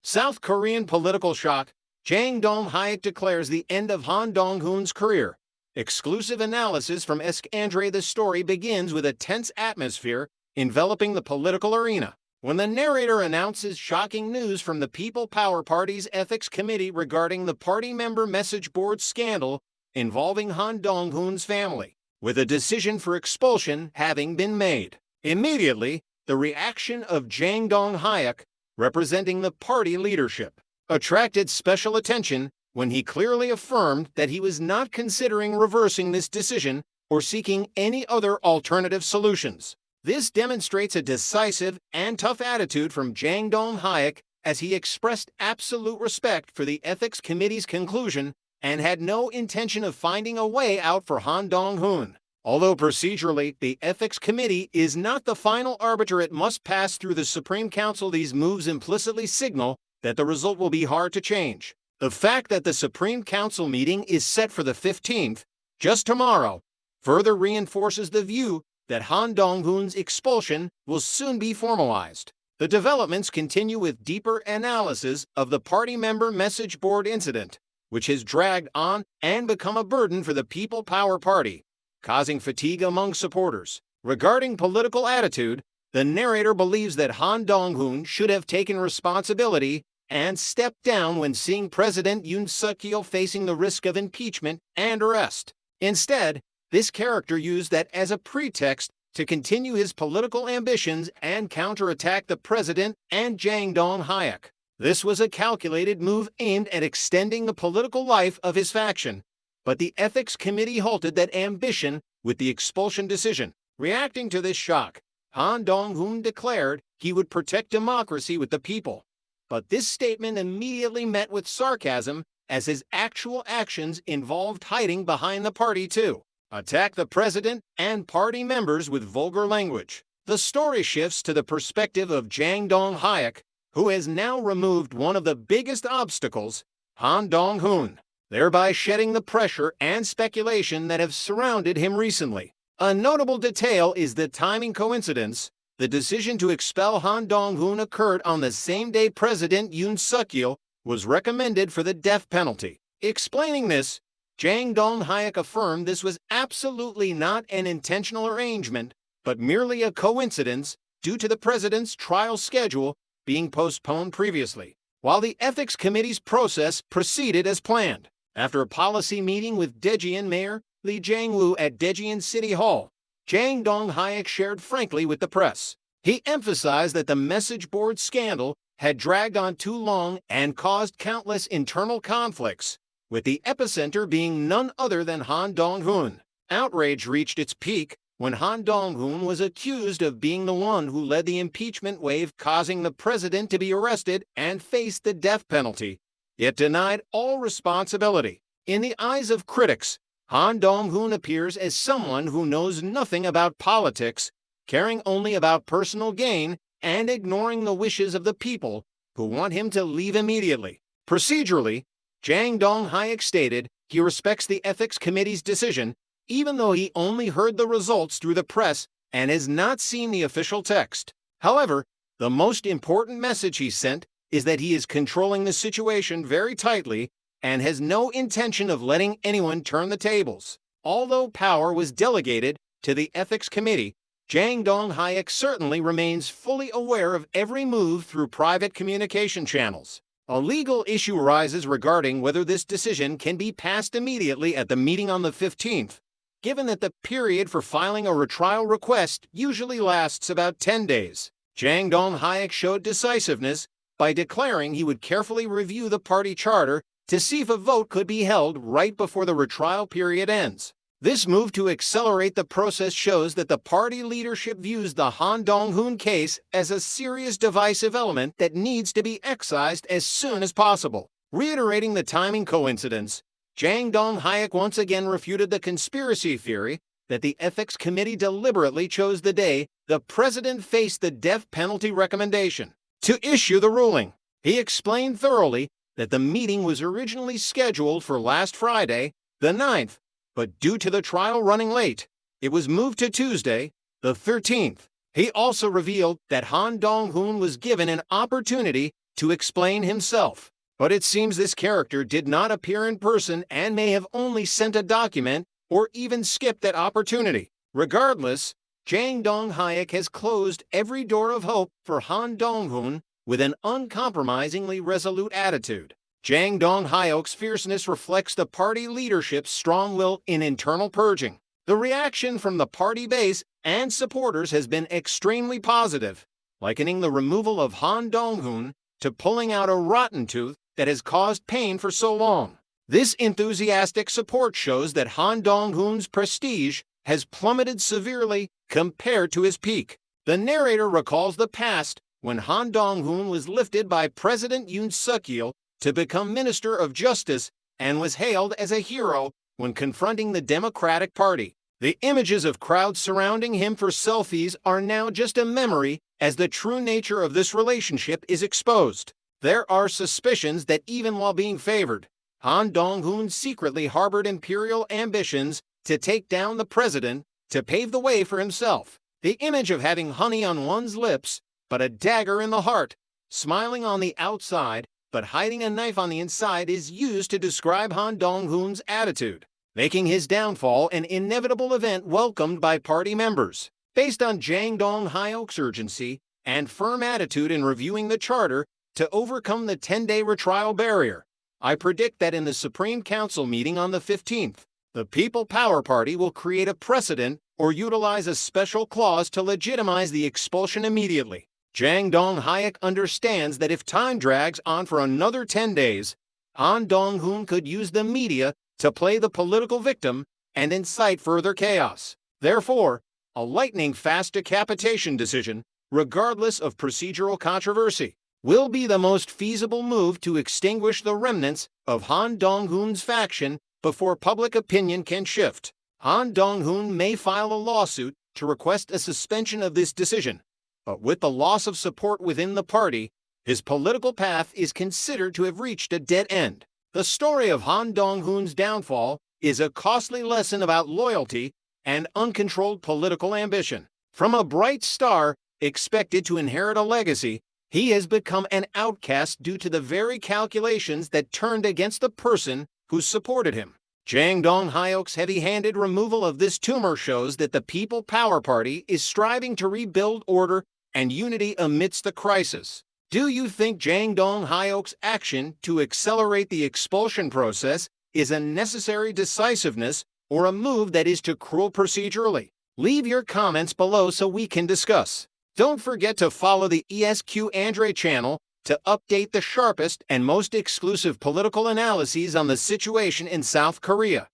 South Korean political shock. Jang Dong-hyuk declares the end of Han Dong-hoon's career. Exclusive analysis from Eskandre. The story begins with a tense atmosphere enveloping the political arena, when the narrator announces shocking news from the People Power Party's Ethics Committee regarding the party member message board scandal involving Han Dong-hoon's family, with a decision for expulsion having been made. Immediately, the reaction of Jang Dong-hyuk, representing the party leadership, attracted special attention when he clearly affirmed that he was not considering reversing this decision or seeking any other alternative solutions. This demonstrates a decisive and tough attitude from Jang Dong-hyuk, as he expressed absolute respect for the Ethics Committee's conclusion and had no intention of finding a way out for Han Dong-hoon. Although procedurally, the Ethics Committee is not the final arbiter, it must pass through the Supreme Council. These moves implicitly signal that the result will be hard to change. The fact that the Supreme Council meeting is set for the 15th, just tomorrow, further reinforces the view that Han Dong-hoon's expulsion will soon be formalized. The developments continue with deeper analysis of the party member message board incident, which has dragged on and become a burden for the People Power Party, causing fatigue among supporters. Regarding political attitude, the narrator believes that Han Dong-hoon should have taken responsibility and stepped down when seeing President Yoon Suk-yeol facing the risk of impeachment and arrest. Instead, this character used that as a pretext to continue his political ambitions and counterattack the president and Jang Dong-hyuk. This was a calculated move aimed at extending the political life of his faction, but the Ethics Committee halted that ambition with the expulsion decision. Reacting to this shock, Han Dong-hoon declared he would protect democracy with the people. But this statement immediately met with sarcasm, as his actual actions involved hiding behind the party to attack the president and party members with vulgar language. The story shifts to the perspective of Jang Dong-hyuk, who has now removed one of the biggest obstacles, Han Dong-hoon, thereby shedding the pressure and speculation that have surrounded him recently. A notable detail is the timing coincidence. The decision to expel Han Dong-hoon occurred on the same day President Yoon Suk-yeol was recommended for the death penalty. Explaining this, Jang Dong-hyuk affirmed this was absolutely not an intentional arrangement, but merely a coincidence due to the president's trial schedule being postponed previously, while the Ethics Committee's process proceeded as planned. After a policy meeting with Daejeon Mayor Lee Jang-woo at Daejeon City Hall, Jang Dong-hyuk shared frankly with the press. He emphasized that the message board scandal had dragged on too long and caused countless internal conflicts, with the epicenter being none other than Han Dong-hoon. Outrage reached its peak when Han Dong-hoon was accused of being the one who led the impeachment wave, causing the president to be arrested and face the death penalty, yet denied all responsibility. In the eyes of critics, Han Dong-hoon appears as someone who knows nothing about politics, caring only about personal gain and ignoring the wishes of the people who want him to leave immediately. Procedurally, Jang Dong-hyuk stated he respects the Ethics Committee's decision, even though he only heard the results through the press and has not seen the official text. However, the most important message he sent is that he is controlling the situation very tightly and has no intention of letting anyone turn the tables. Although power was delegated to the Ethics Committee, Jang Dong-hyuk certainly remains fully aware of every move through private communication channels. A legal issue arises regarding whether this decision can be passed immediately at the meeting on the 15th, given that the period for filing a retrial request usually lasts about 10 days. Jang Dong-hyuk showed decisiveness by declaring he would carefully review the party charter to see if a vote could be held right before the retrial period ends. This move to accelerate the process shows that the party leadership views the Han Dong-hoon case as a serious divisive element that needs to be excised as soon as possible. Reiterating the timing coincidence, Jang Dong-hyuk once again refuted the conspiracy theory that the Ethics Committee deliberately chose the day the president faced the death penalty recommendation to issue the ruling. He explained thoroughly that the meeting was originally scheduled for last Friday, the 9th, but due to the trial running late, it was moved to Tuesday, the 13th. He also revealed that Han Dong-hoon was given an opportunity to explain himself. But it seems this character did not appear in person and may have only sent a document or even skipped that opportunity. Regardless, Jang Dong-hyuk has closed every door of hope for Han Dong-hoon with an uncompromisingly resolute attitude. Jang Dong-hyuk's fierceness reflects the party leadership's strong will in internal purging. The reaction from the party base and supporters has been extremely positive, likening the removal of Han Dong-hoon to pulling out a rotten tooth that has caused pain for so long. This enthusiastic support shows that Han Dong-hoon's prestige has plummeted severely compared to his peak. The narrator recalls the past when Han Dong-hoon was lifted by President Yoon Suk-yeol to become Minister of Justice and was hailed as a hero when confronting the Democratic Party. The images of crowds surrounding him for selfies are now just a memory as the true nature of this relationship is exposed. There are suspicions that even while being favored, Han Dong-hoon secretly harbored imperial ambitions to take down the president to pave the way for himself. The image of having honey on one's lips, but a dagger in the heart, smiling on the outside, but hiding a knife on the inside is used to describe Han Dong-hoon's attitude, making his downfall an inevitable event welcomed by party members. Based on Jang Dong-hyuk's urgency and firm attitude in reviewing the charter to overcome the 10-day retrial barrier, I predict that in the Supreme Council meeting on the 15th, the People Power Party will create a precedent or utilize a special clause to legitimize the expulsion immediately. Jang Dong-hyuk understands that if time drags on for another 10 days, Han Dong-hoon could use the media to play the political victim and incite further chaos. Therefore, a lightning-fast decapitation decision, regardless of procedural controversy, will be the most feasible move to extinguish the remnants of Han Dong-hoon's faction before public opinion can shift. Han Dong-hoon may file a lawsuit to request a suspension of this decision, but with the loss of support within the party, his political path is considered to have reached a dead end. The story of Han Dong-hoon's downfall is a costly lesson about loyalty and uncontrolled political ambition. From a bright star expected to inherit a legacy, he has become an outcast due to the very calculations that turned against the person who supported him. Jang Dong-hyuk's heavy-handed removal of this tumor shows that the People Power Party is striving to rebuild order and unity amidst the crisis. Do you think Jang Dong-hyuk's action to accelerate the expulsion process is a necessary decisiveness or a move that is too cruel procedurally? Leave your comments below so we can discuss. Don't forget to follow the ESQ Andre channel to update the sharpest and most exclusive political analyses on the situation in South Korea.